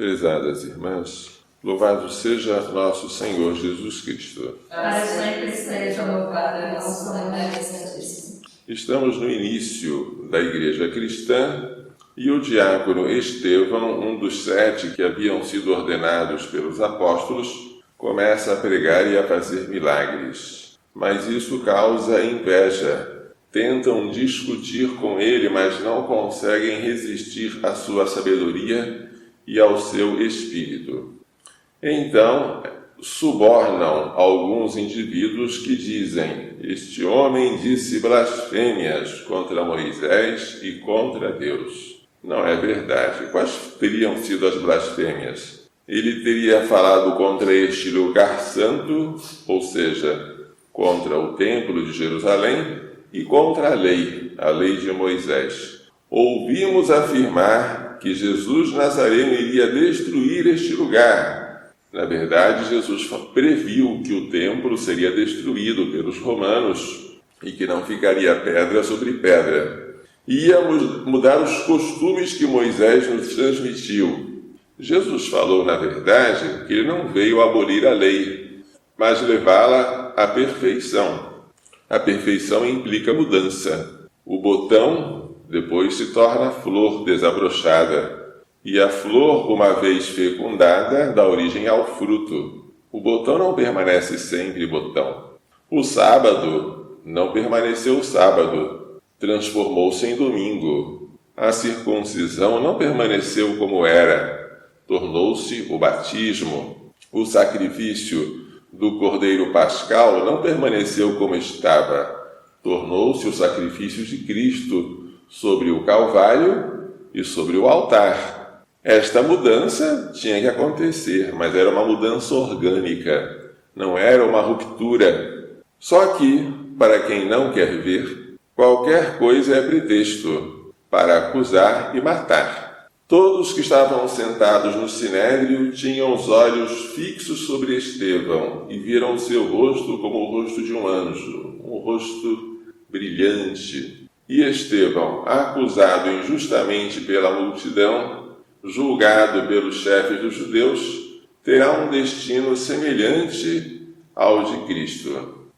Prezadas irmãs, louvado seja nosso Senhor Jesus Cristo. Para sempre seja louvado nosso Senhor Santíssimo. Estamos no início da Igreja Cristã e o diácono Estevão, um dos 7 que haviam sido ordenados pelos apóstolos, começa a pregar e a fazer milagres. Mas isso causa inveja. Tentam discutir com ele, mas não conseguem resistir à sua sabedoria e ao seu espírito. Então, subornam alguns indivíduos que dizem: este homem disse blasfêmias contra Moisés e contra Deus. Não é verdade. Quais teriam sido as blasfêmias? Ele teria falado contra este lugar santo, ou seja, contra o templo de Jerusalém e contra a lei de Moisés. Ouvimos afirmar que Jesus Nazareno iria destruir este lugar. Na verdade, Jesus previu que o templo seria destruído pelos romanos e que não ficaria pedra sobre pedra. Íamos mudar os costumes que Moisés nos transmitiu. Jesus falou, na verdade, que ele não veio abolir a lei, mas levá-la à perfeição. A perfeição implica mudança. O botão depois se torna flor desabrochada. E a flor, uma vez fecundada, dá origem ao fruto. O botão não permanece sempre botão. O sábado não permaneceu sábado, transformou-se em domingo. A circuncisão não permaneceu como era, tornou-se o batismo. O sacrifício do Cordeiro Pascal não permaneceu como estava, tornou-se o sacrifício de Cristo sobre o Calvário e sobre o altar. Esta mudança tinha que acontecer, mas era uma mudança orgânica, não era uma ruptura. Só que, para quem não quer ver, qualquer coisa é pretexto para acusar e matar. Todos que estavam sentados no sinédrio tinham os olhos fixos sobre Estevão e viram seu rosto como o rosto de um anjo, um rosto brilhante. E Estevão, acusado injustamente pela multidão, julgado pelos chefes dos judeus, terá um destino semelhante ao de Cristo.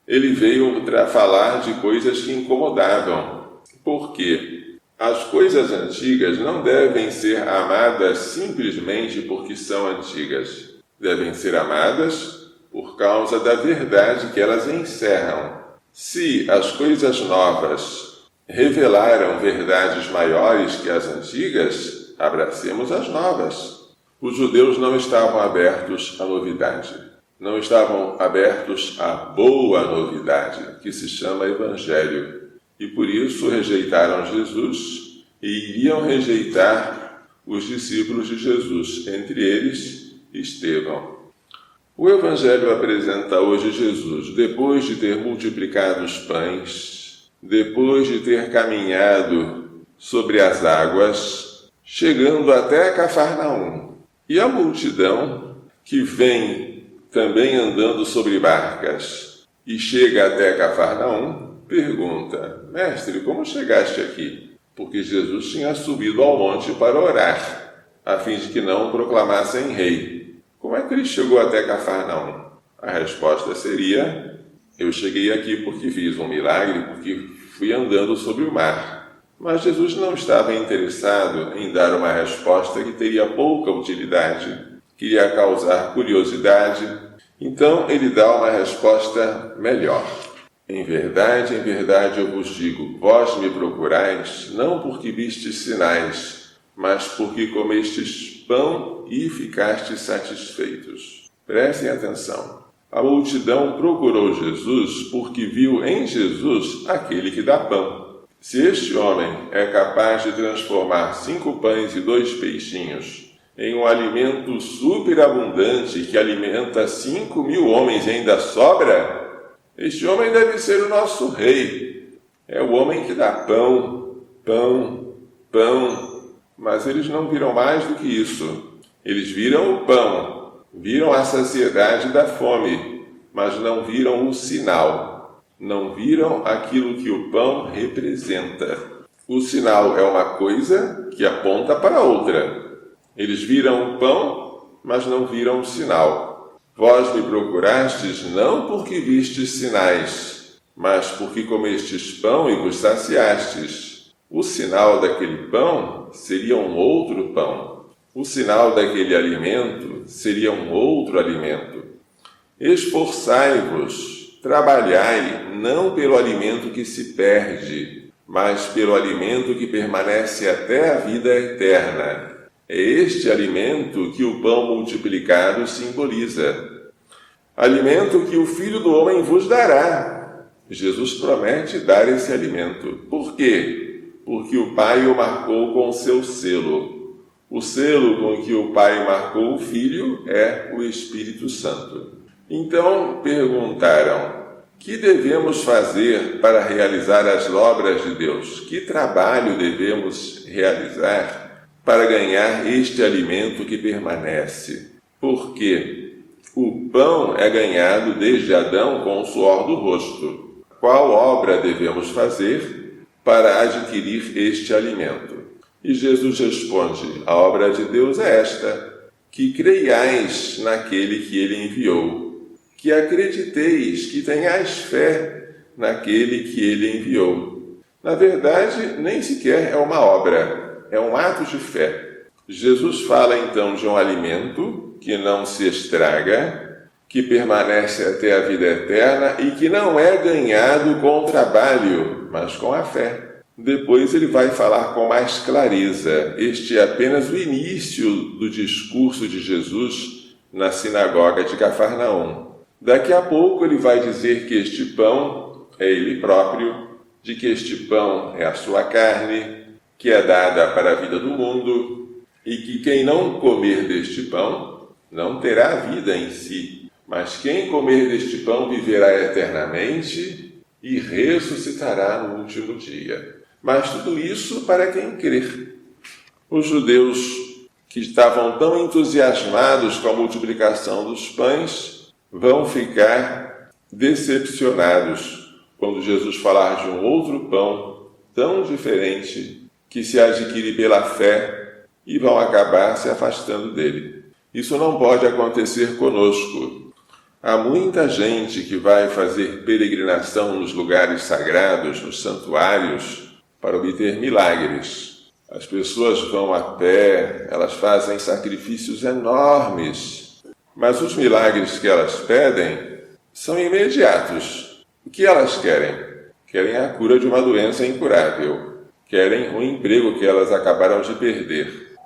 Ele veio falar de coisas que incomodavam. Por quê? As coisas antigas não devem ser amadas simplesmente porque são antigas. Devem ser amadas por causa da verdade que elas encerram. Se as coisas novas revelaram verdades maiores que as antigas, abracemos as novas. Os judeus não estavam abertos à novidade. Não estavam abertos à boa novidade, que se chama Evangelho. E por isso rejeitaram Jesus e iriam rejeitar os discípulos de Jesus, entre eles Estevão. O Evangelho apresenta hoje Jesus, depois de ter multiplicado os pães, depois de ter caminhado sobre as águas, chegando até Cafarnaum. E a multidão, que vem também andando sobre barcas e chega até Cafarnaum, pergunta: mestre, como chegaste aqui? Porque Jesus tinha subido ao monte para orar, a fim de que não o proclamassem rei. Como é que ele chegou até Cafarnaum? A resposta seria: eu cheguei aqui porque fiz um milagre, porque fui andando sobre o mar. Mas Jesus não estava interessado em dar uma resposta que teria pouca utilidade, queria causar curiosidade. Então ele dá uma resposta melhor. Em verdade, eu vos digo, vós me procurais, não porque vistes sinais, mas porque comestes pão e ficastes satisfeitos. Prestem atenção. A multidão procurou Jesus porque viu em Jesus aquele que dá pão. Se este homem é capaz de transformar 5 pães e 2 peixinhos em um alimento superabundante que alimenta 5.000 homens e ainda sobra, este homem deve ser o nosso rei. É o homem que dá pão, pão, pão. Mas eles não viram mais do que isso. Eles viram o pão, viram a saciedade da fome, mas não viram o sinal. Não viram aquilo que o pão representa. O sinal é uma coisa que aponta para outra. Eles viram o pão, mas não viram o sinal. Vós me procurastes não porque vistes sinais, mas porque comestes pão e vos saciastes. O sinal daquele pão seria um outro pão. O sinal daquele alimento seria um outro alimento. Esforçai-vos, trabalhai, não pelo alimento que se perde, mas pelo alimento que permanece até a vida eterna. É este alimento que o pão multiplicado simboliza. Alimento que o Filho do Homem vos dará. Jesus promete dar esse alimento. Por quê? Porque o Pai o marcou com o seu selo. O selo com que o Pai marcou o Filho é o Espírito Santo. Então perguntaram: que devemos fazer para realizar as obras de Deus? Que trabalho devemos realizar para ganhar este alimento que permanece? Porque o pão é ganhado desde Adão com o suor do rosto. Qual obra devemos fazer para adquirir este alimento? E Jesus responde: a obra de Deus é esta, que creiais naquele que ele enviou, que acrediteis, que tenhais fé naquele que ele enviou. Na verdade, nem sequer é uma obra, é um ato de fé. Jesus fala então de um alimento que não se estraga, que permanece até a vida eterna e que não é ganhado com o trabalho, mas com a fé. Depois ele vai falar com mais clareza. Este é apenas o início do discurso de Jesus na sinagoga de Cafarnaum. Daqui a pouco ele vai dizer que este pão é ele próprio, de que este pão é a sua carne, que é dada para a vida do mundo, e que quem não comer deste pão não terá vida em si, mas quem comer deste pão viverá eternamente e ressuscitará no último dia. Mas tudo isso para quem crer. Os judeus que estavam tão entusiasmados com a multiplicação dos pães vão ficar decepcionados quando Jesus falar de um outro pão tão diferente que se adquire pela fé e vão acabar se afastando dele. Isso não pode acontecer conosco. Há muita gente que vai fazer peregrinação nos lugares sagrados, nos santuários, para obter milagres. As pessoas vão a pé, elas fazem sacrifícios enormes, mas os milagres que elas pedem são imediatos. O que elas querem? Querem a cura de uma doença incurável. Querem um emprego que elas acabaram de perder.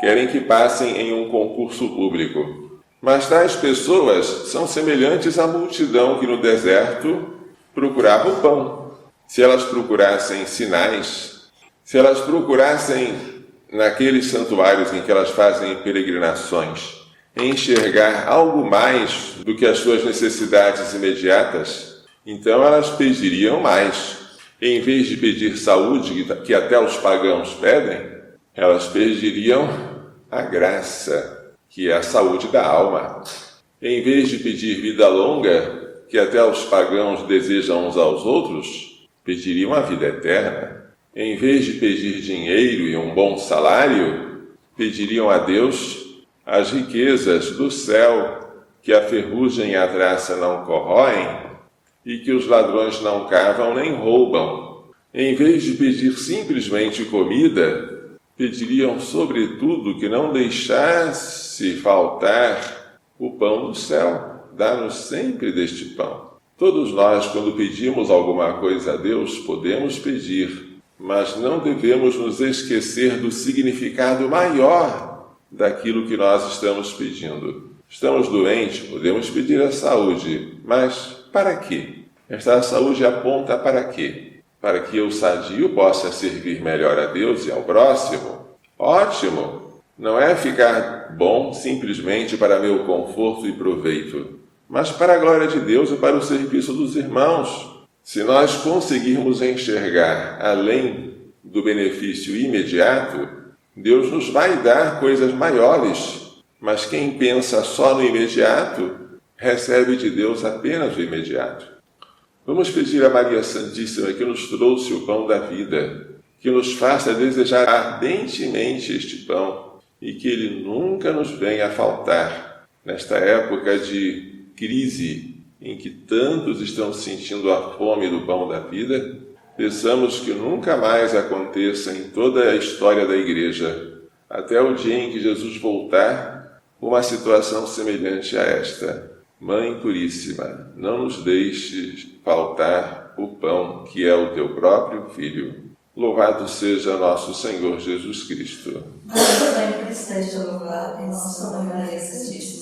Querem que passem em um concurso público. Mas tais pessoas são semelhantes à multidão que no deserto procurava o pão. Se elas procurassem sinais, se elas procurassem naqueles santuários em que elas fazem peregrinações, enxergar algo mais do que as suas necessidades imediatas, então elas pediriam mais. Em vez de pedir saúde, que até os pagãos pedem, elas pediriam a graça, que é a saúde da alma. Em vez de pedir vida longa, que até os pagãos desejam uns aos outros, pediriam a vida eterna. Em vez de pedir dinheiro e um bom salário, pediriam a Deus as riquezas do céu, que a ferrugem e a traça não corroem e que os ladrões não cavam nem roubam. Em vez de pedir simplesmente comida, pediriam sobretudo que não deixasse faltar o pão do céu. Dá-nos sempre deste pão. Todos nós, quando pedimos alguma coisa a Deus, podemos pedir, mas não devemos nos esquecer do significado maior daquilo que nós estamos pedindo. Estamos doentes, podemos pedir a saúde, mas para quê? Esta saúde aponta para quê? Para que eu, sadio, possa servir melhor a Deus e ao próximo? Ótimo! Não é ficar bom simplesmente para meu conforto e proveito, mas para a glória de Deus e para o serviço dos irmãos. Se nós conseguirmos enxergar além do benefício imediato, Deus nos vai dar coisas maiores. Mas quem pensa só no imediato, recebe de Deus apenas o imediato. Vamos pedir a Maria Santíssima que nos trouxe o pão da vida, que nos faça desejar ardentemente este pão e que Ele nunca nos venha a faltar nesta época de crise em que tantos estão sentindo a fome do pão da vida. Peçamos que nunca mais aconteça em toda a história da Igreja, até o dia em que Jesus voltar, uma situação semelhante a esta. Mãe Puríssima, não nos deixes faltar o pão que é o teu próprio Filho. Louvado seja nosso Senhor Jesus Cristo. Sempre esteja louvado em nosso nome, Maria Santíssima.